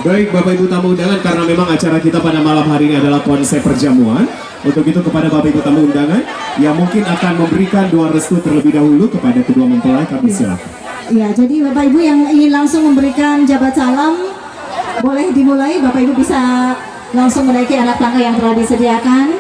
Baik Bapak Ibu tamu undangan, karena memang acara kita pada malam hari ini adalah konsep perjamuan. Untuk itu kepada Bapak Ibu tamu undangan yang mungkin akan memberikan doa restu terlebih dahulu kepada kedua mempelai, kami silakan. Ya, jadi Bapak Ibu yang ingin langsung memberikan jabat salam, boleh dimulai. Bapak Ibu bisa langsung menaiki anak tangga yang telah disediakan.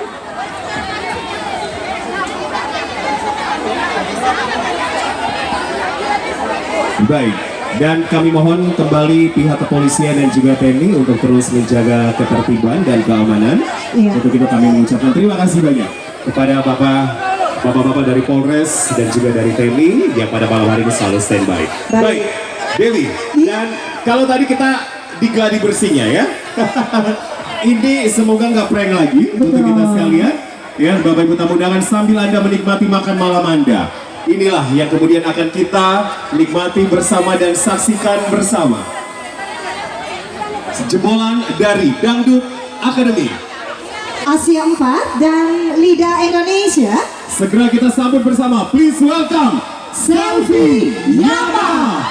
Baik, dan kami mohon kembali pihak kepolisian dan juga TNI untuk terus menjaga ketertiban dan keamanan. Iya. Untuk itu kami mengucapkan terima kasih banyak kepada bapak-bapak dari Polres dan juga dari TNI yang pada malam hari ini selalu standby. Baik, Dewi. Dan kalau tadi kita di gladi bersihnya ya, ini semoga nggak prank lagi. Betul. Untuk kita sekalian. Ya, Bapak Ibu tamu undangan, sambil Anda menikmati makan malam Anda, inilah yang kemudian akan kita nikmati bersama dan saksikan bersama. Jebolan dari Dangdut Academy Asia 4 dan Lida Indonesia. Segera kita sambut bersama. Please welcome Selfie Yama.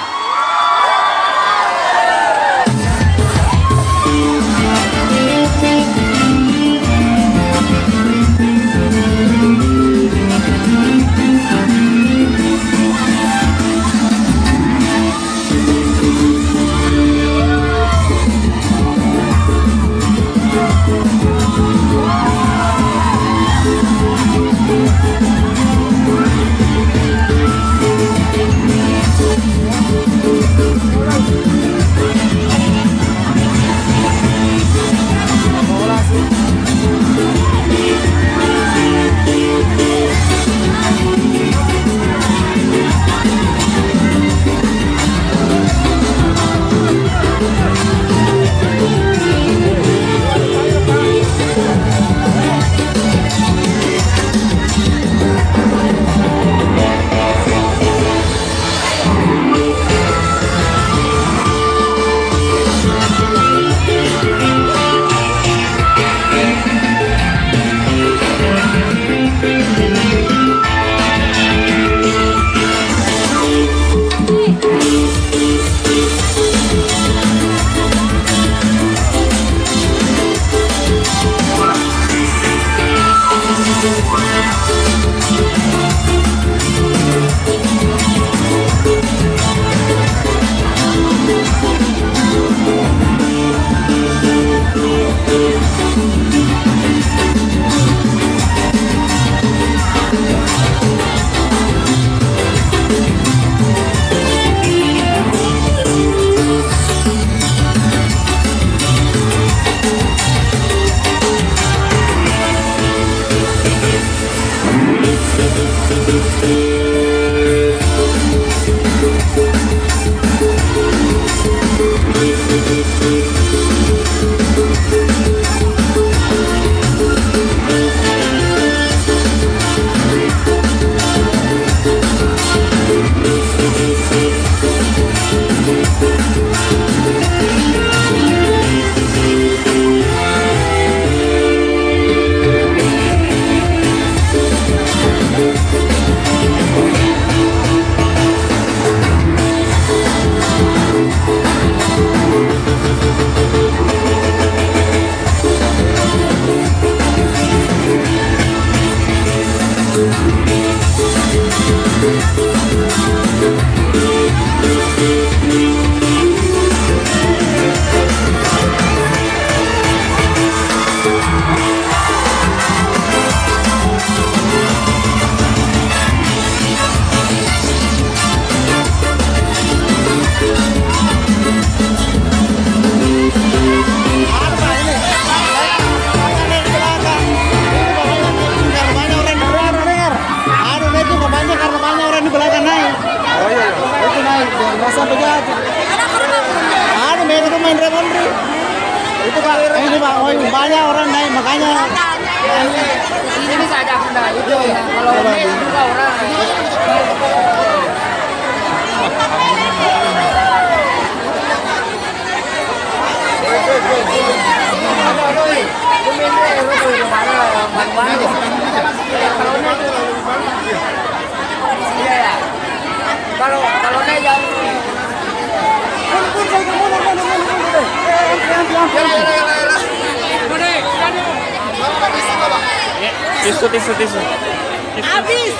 Itu Pak, ini Pak, oh banyak orang naik makanya. Ini saja Honda itu ya. Kalau naik juga orang. Kalau naik jangan Tisu. Habis.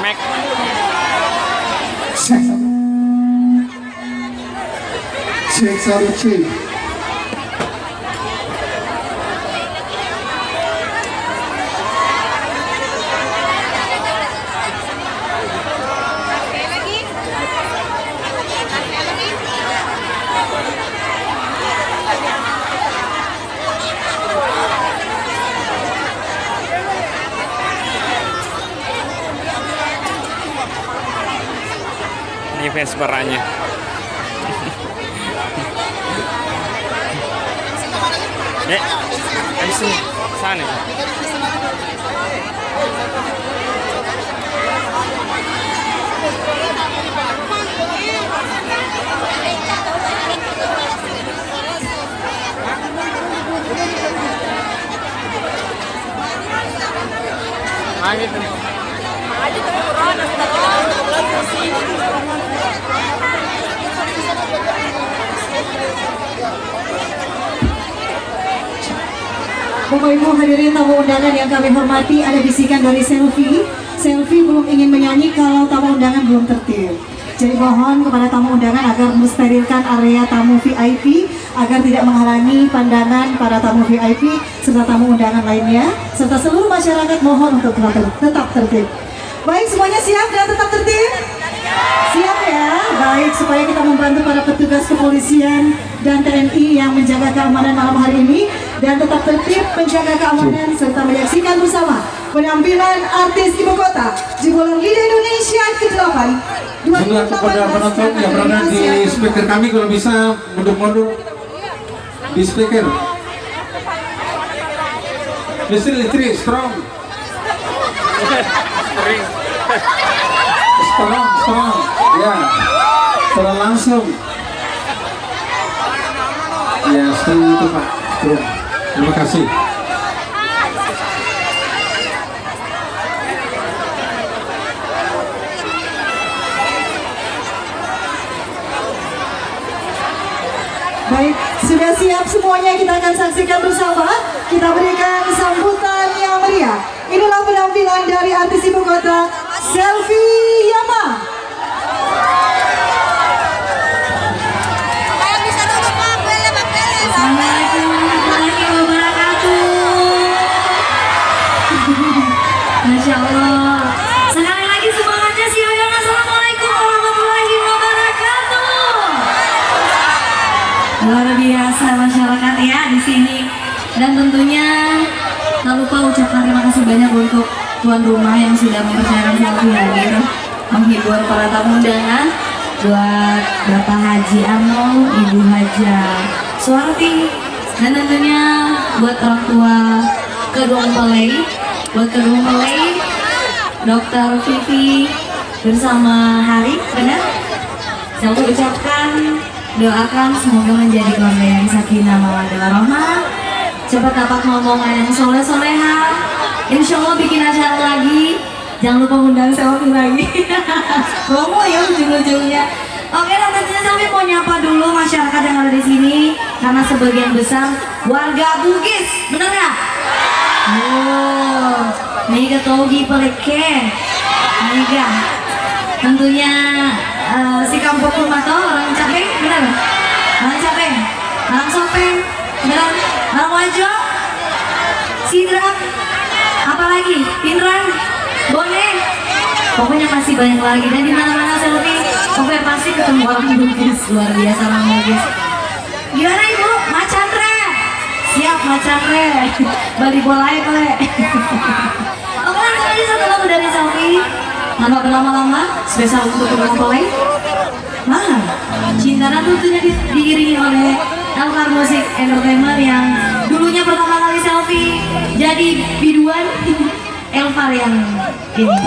Mac. Cek. Ini Vesperanya. Di sini, sana. Gitu. Bapak Ibu hadirin tamu undangan yang kami hormati, ada bisikan dari Selfie. Selfie belum ingin menyanyi kalau tamu undangan belum tertib. Jadi mohon kepada tamu undangan agar mensterilkan area tamu VIP agar tidak menghalangi pandangan para tamu VIP serta tamu undangan lainnya serta seluruh masyarakat mohon untuk tetap tertib. Baik, semuanya siap dan tetap tertib? Siap ya? Baik, supaya kita membantu para petugas kepolisian dan TNI yang menjaga keamanan malam hari ini dan tetap tertib menjaga keamanan serta menyaksikan bersama penampilan artis ibu kota Jebolan Lidah Indonesia ke-8 Juga kepada penonton yang berada di speaker kami kalau bisa mundur-mundur di speaker. Listrik strong. Strong. Ya. Secara langsung. Ya, seperti itu Pak. Terima kasih. Baik, sudah siap semuanya, kita akan saksikan bersama. Kita berikan sambutan yang meriah. Inilah penampilan dari artis ibu kota, Selfie Yama. Assalamualaikum warahmatullahi wabarakatuh. Masya Allah. Sekali lagi semangatnya siang. Assalamualaikum warahmatullahi wabarakatuh. Luar biasa masyarakat ya di sini. Dan tentunya tak lupa ucapkan terima kasih banyak untuk tuan rumah yang sudah mempercayakan Selfie hadir menghibur para tamu undangan, buat Bapak Haji Amol, Ibu Haja Suwarti, dan tentunya buat orang tua kedua mempelai, Dr. Vivi bersama Hari, benar? Saya ucapkan, doakan semoga menjadi keluarga yang sakinah mawaddah warahmah, cepat dapat ngomongan yang soleh-soleha, insya Allah bikin acara lagi, jangan lupa undang Selfie lagi. Promo ya ujung-ujungnya. Oke, dan tentunya Selfie mau nyapa dulu masyarakat yang ada di sini karena sebagian besar warga Bugis, benar nggak? Oh, nih ketogi peleke, nih tentunya si kampung Kumato, orang Capeng, benar? Orang Capeng, orang Sopeng, benar? Orang Wajo, Sidrak, apalagi Pinran, Bone, pokoknya masih banyak lagi. Dan di mana-mana Selfie, oke pasti ketemu orang Bugis, luar biasa orang Bugis. Gimana Ibu? Mas Chandra, siap macam re bali bolai kole. Oke, langsung aja satu lagu dari Selfie. Tanpa berlama-lama, spesial untuk Mempelai. Nah, Cintana tentunya diiringi oleh Elvar Musik Entertainment yang dulunya pertama kali Selfie jadi biduan. Elvar yang ini.